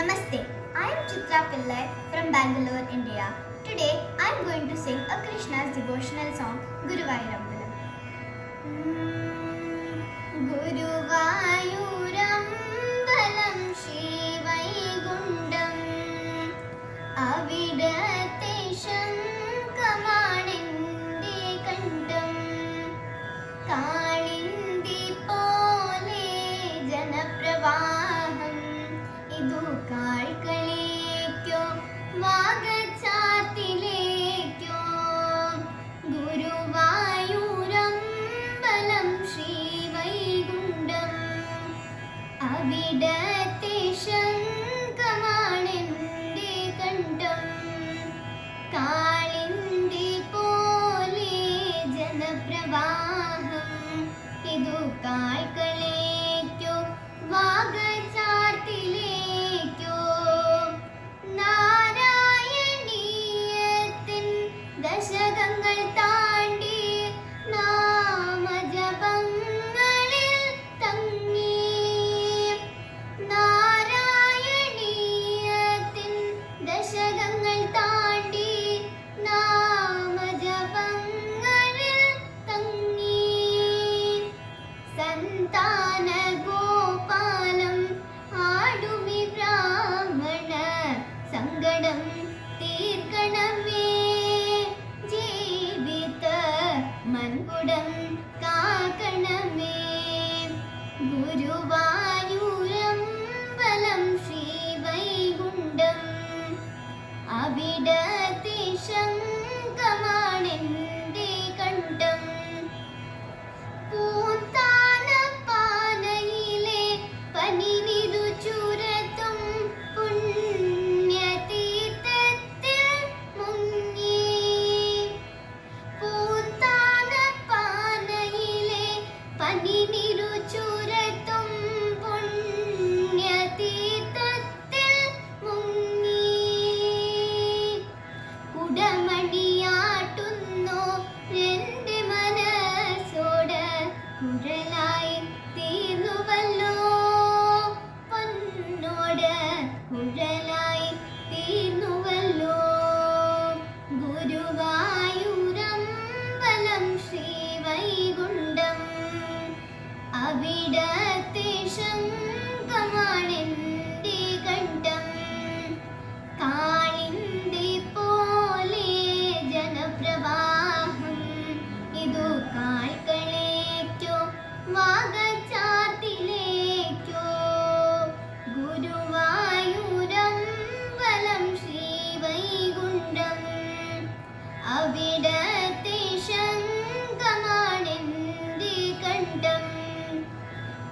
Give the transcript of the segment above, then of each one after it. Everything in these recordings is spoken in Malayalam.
Namaste, I am Chitra Pillai from Bangalore, India. Today I am going to sing a Krishna's devotional song, Guruvayurambalam. Guruvayurambalam Shri Vaikundam Avidate Shankamaninde Kandam Kalindi Pole Janapravaham Idu Kalkalekyo Vagachartilekyo Guruvayurambalam Shri Vaikundam Avidate Shankamaninde Kandam Kalindi Pole Janapravaham Idu Kalkalekyo Vagachartilekyo നാരായണീയത്തിൻ ദശകങ്ങൾ താണ്ടി നാമജപങ്ങളിൽ തങ്ങി നാരായണീയത്തിൻ ദശകങ്ങൾ താണ്ടി നാമജപങ്ങളിൽ തങ്ങി സന്താന ഗോപാലം ആടുമി ബ്രാഹ്മണ സങ്കടം തീർക്കണമേ ജീവിത മൻകുടം കാക്കണമേ ഗുരുവായൂരമ്പലം ശ്രീ വൈകുണ്ഠം അവിടത്തെ ശങ്കമാണെന്റെ കണ്ഠം പൂത്താനപ്പാനയിലെ പനിനിരു ചുരത്തും പുണ്യതീർത്ഥത്തിൽ മുങ്ങി പൂത്താനപ്പാനയിലെ പനിനിരു ചുരത്തും പുണ്യതീർത്ഥത്തിൽ മുങ്ങി കുടമണിയാട്ടുന്നു എൻ്റെ മനസ്സോട് കുഴലായി തീർന്നുവല്ലോ പൊന്നോട് കുഴലായി തീർന്നുവല്ലോ ഗുരുവായൂരമ്പലം ശ്രീ വൈകുണ്ഠം അവിടത്തെ ശങ്കമാണെന്റെ കണ്ഠം കാളിന്തി പോലെ ജനപ്രവാഹം ഇതു കാൽക്കളേക്കോ വാഗച്ചാർത്തിലേക്കോ ഗുരുവായൂരമ്പലം ശ്രീ വൈകുണ്ഠം അവിടത്തെ ശങ്കമാണെന്റെ കണ്ഠം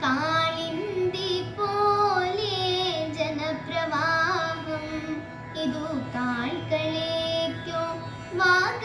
കാളിന്തി പോലെ ജനപ്രവാഹം ഇതു കാൽക്കളേക്കോ വാഗ